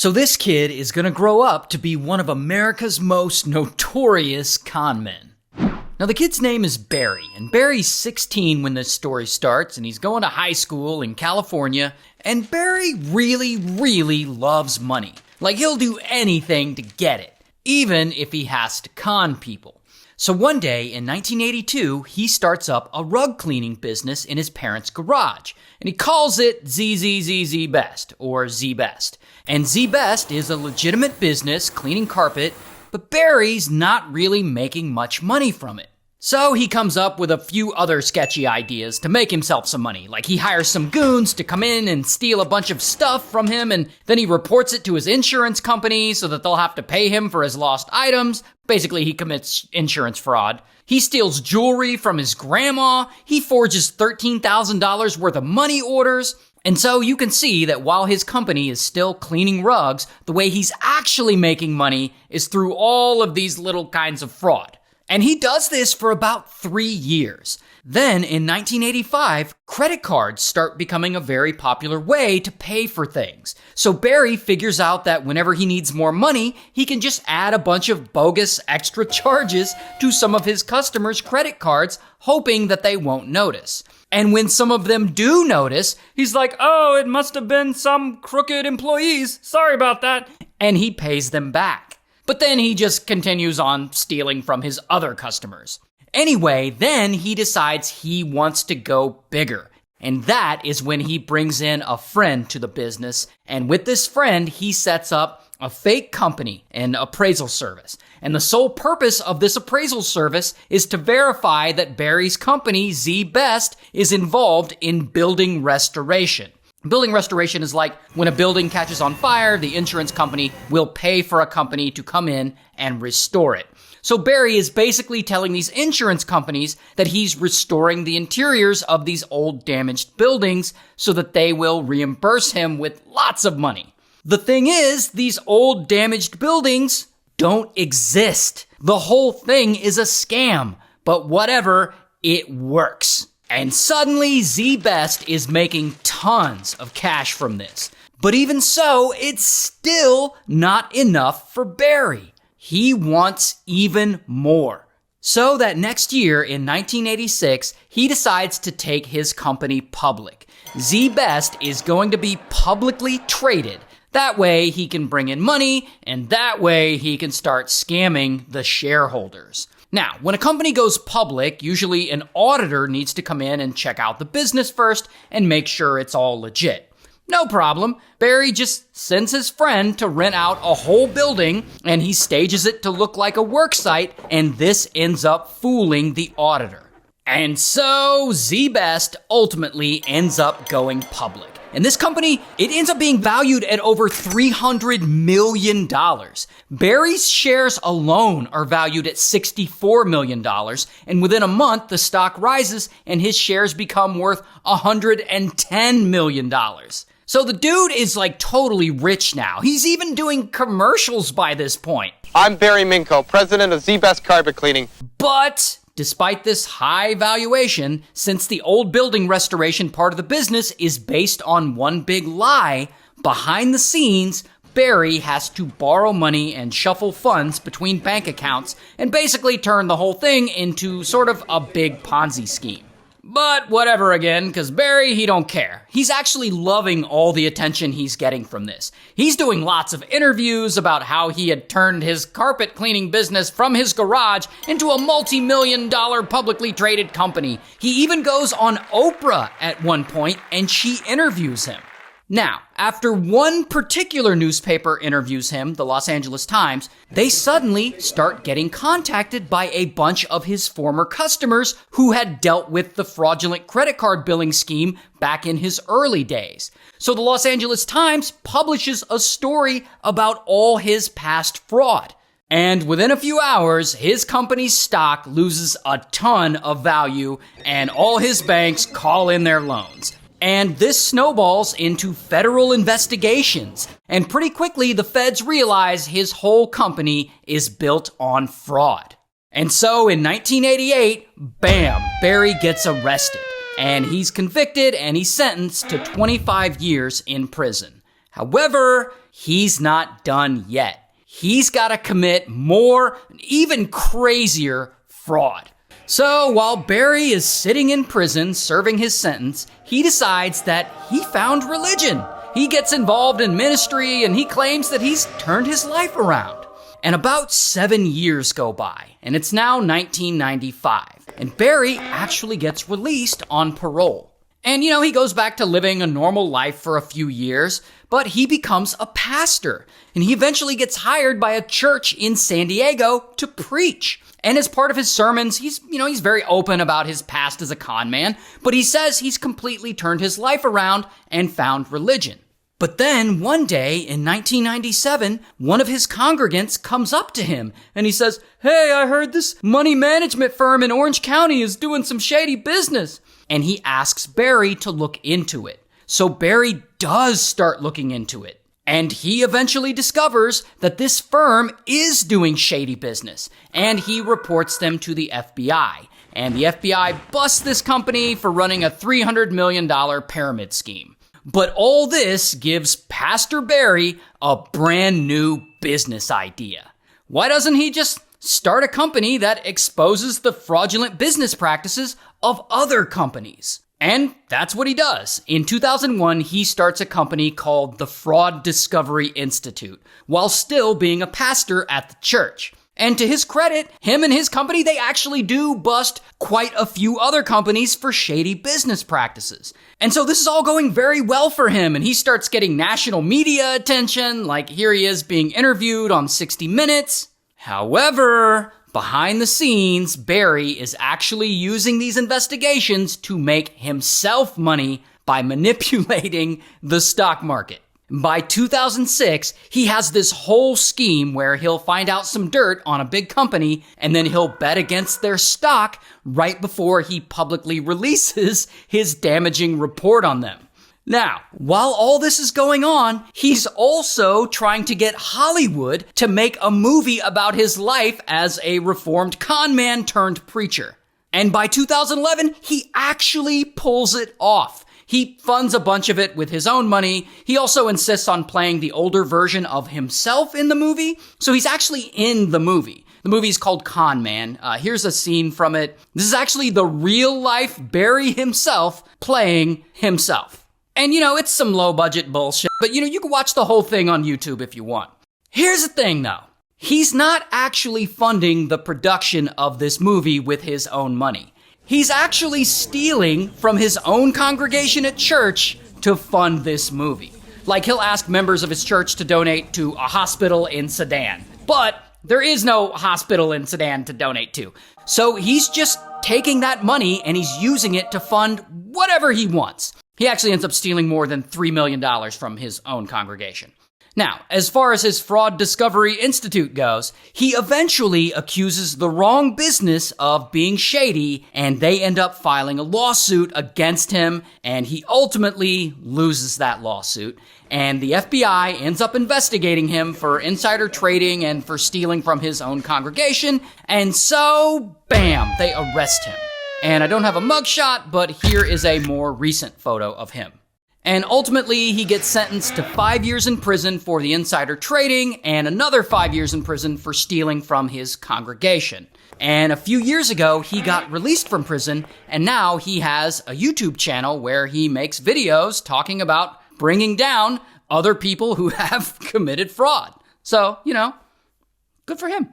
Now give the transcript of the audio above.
So this kid is going to grow up to be one of America's most notorious con men. Now, the kid's name is Barry, and Barry's 16 when this story starts, and he's going to high school in California, and Barry really, really loves money. Like, he'll do anything to get it, even if he has to con people. So one day in 1982, he starts up a rug cleaning business in his parents' garage, and he calls it ZZZZ Best, or Z Best. And Z Best is a legitimate business cleaning carpet, but Barry's not really making much money from it. So he comes up with a few other sketchy ideas to make himself some money. Like, he hires some goons to come in and steal a bunch of stuff from him, and then he reports it to his insurance company so that they'll have to pay him for his lost items. Basically, he commits insurance fraud. He steals jewelry from his grandma. He forges $13,000 worth of money orders. And so you can see that while his company is still cleaning rugs, the way he's actually making money is through all of these little kinds of fraud. And he does this for about 3 years. Then in 1985, credit cards start becoming a very popular way to pay for things. So Barry figures out that whenever he needs more money, he can just add a bunch of bogus extra charges to some of his customers' credit cards, hoping that they won't notice. And when some of them do notice, he's like, "Oh, it must have been some crooked employees. Sorry about that." And he pays them back. But then he just continues on stealing from his other customers. Anyway, then he decides he wants to go bigger. And that is when he brings in a friend to the business. And with this friend, he sets up a fake company, an appraisal service. And the sole purpose of this appraisal service is to verify that Barry's company, Z Best, is involved in building restoration. Building restoration is like when a building catches on fire, the insurance company will pay for a company to come in and restore it. So Barry is basically telling these insurance companies that he's restoring the interiors of these old damaged buildings so that they will reimburse him with lots of money. The thing is, these old damaged buildings don't exist. The whole thing is a scam, but whatever, it works. And suddenly, Z Best is making tons of cash from this. But even so, it's still not enough for Barry. He wants even more. So that next year, in 1986, he decides to take his company public. Z Best is going to be publicly traded. That way, he can bring in money, and that way, he can start scamming the shareholders. Now, when a company goes public, usually an auditor needs to come in and check out the business first and make sure it's all legit. No problem. Barry just sends his friend to rent out a whole building, and he stages it to look like a work site, and this ends up fooling the auditor. And so, Z Best ultimately ends up going public. And this company, it ends up being valued at over $300 million. Barry's shares alone are valued at $64 million. And within a month, the stock rises and his shares become worth $110 million. So the dude is like totally rich now. He's even doing commercials by this point. I'm Barry Minkow, president of Z Best Carpet Cleaning. But despite this high valuation, since the old building restoration part of the business is based on one big lie, behind the scenes, Barry has to borrow money and shuffle funds between bank accounts and basically turn the whole thing into sort of a big Ponzi scheme. But whatever again, because Barry, he don't care. He's actually loving all the attention he's getting from this. He's doing lots of interviews about how he had turned his carpet cleaning business from his garage into a multi-million-dollar publicly traded company. He even goes on Oprah at one point, and she interviews him. Now, after one particular newspaper interviews him, the Los Angeles Times, they suddenly start getting contacted by a bunch of his former customers who had dealt with the fraudulent credit card billing scheme back in his early days. So the Los Angeles Times publishes a story about all his past fraud. And within a few hours, his company's stock loses a ton of value, and all his banks call in their loans. And this snowballs into federal investigations. And pretty quickly, the feds realize his whole company is built on fraud. And so in 1988, bam, Barry gets arrested. And he's convicted and he's sentenced to 25 years in prison. However, he's not done yet. He's got to commit more, even crazier fraud. So while Barry is sitting in prison serving his sentence, he decides that he found religion. He gets involved in ministry and he claims that he's turned his life around. And about 7 years go by, and it's now 1995, and Barry actually gets released on parole. And, he goes back to living a normal life for a few years, but he becomes a pastor, and he eventually gets hired by a church in San Diego to preach. And as part of his sermons, he's very open about his past as a con man, but he says he's completely turned his life around and found religion. But then one day in 1997, one of his congregants comes up to him and he says, "Hey, I heard this money management firm in Orange County is doing some shady business." And he asks Barry to look into it. So Barry does start looking into it. And he eventually discovers that this firm is doing shady business. And he reports them to the FBI. And the FBI busts this company for running a $300 million pyramid scheme. But all this gives Pastor Barry a brand new business idea. Why doesn't he just start a company that exposes the fraudulent business practices of other companies? And that's what he does. In 2001, he starts a company called the Fraud Discovery Institute, while still being a pastor at the church. And to his credit, him and his company, they actually do bust quite a few other companies for shady business practices. And so this is all going very well for him, and he starts getting national media attention, like here he is being interviewed on 60 Minutes. However, behind the scenes, Barry is actually using these investigations to make himself money by manipulating the stock market. By 2006, he has this whole scheme where he'll find out some dirt on a big company and then he'll bet against their stock right before he publicly releases his damaging report on them. Now, while all this is going on, he's also trying to get Hollywood to make a movie about his life as a reformed con man turned preacher. And by 2011, he actually pulls it off. He funds a bunch of it with his own money. He also insists on playing the older version of himself in the movie. So he's actually in the movie. The movie's called Con Man. Here's a scene from it. This is actually the real life Barry himself playing himself. And it's some low budget bullshit, but you can watch the whole thing on YouTube if you want. Here's the thing though. He's not actually funding the production of this movie with his own money. He's actually stealing from his own congregation at church to fund this movie. Like he'll ask members of his church to donate to a hospital in Sudan. But there is no hospital in Sudan to donate to. So he's just taking that money and he's using it to fund whatever he wants. He actually ends up stealing more than $3 million from his own congregation. Now, as far as his Fraud Discovery Institute goes, he eventually accuses the wrong business of being shady, and they end up filing a lawsuit against him, and he ultimately loses that lawsuit. And the FBI ends up investigating him for insider trading and for stealing from his own congregation, and so, bam, they arrest him. And I don't have a mugshot, but here is a more recent photo of him. And ultimately, he gets sentenced to 5 years in prison for the insider trading and another 5 years in prison for stealing from his congregation. And a few years ago, he got released from prison, and now he has a YouTube channel where he makes videos talking about bringing down other people who have committed fraud. So, good for him.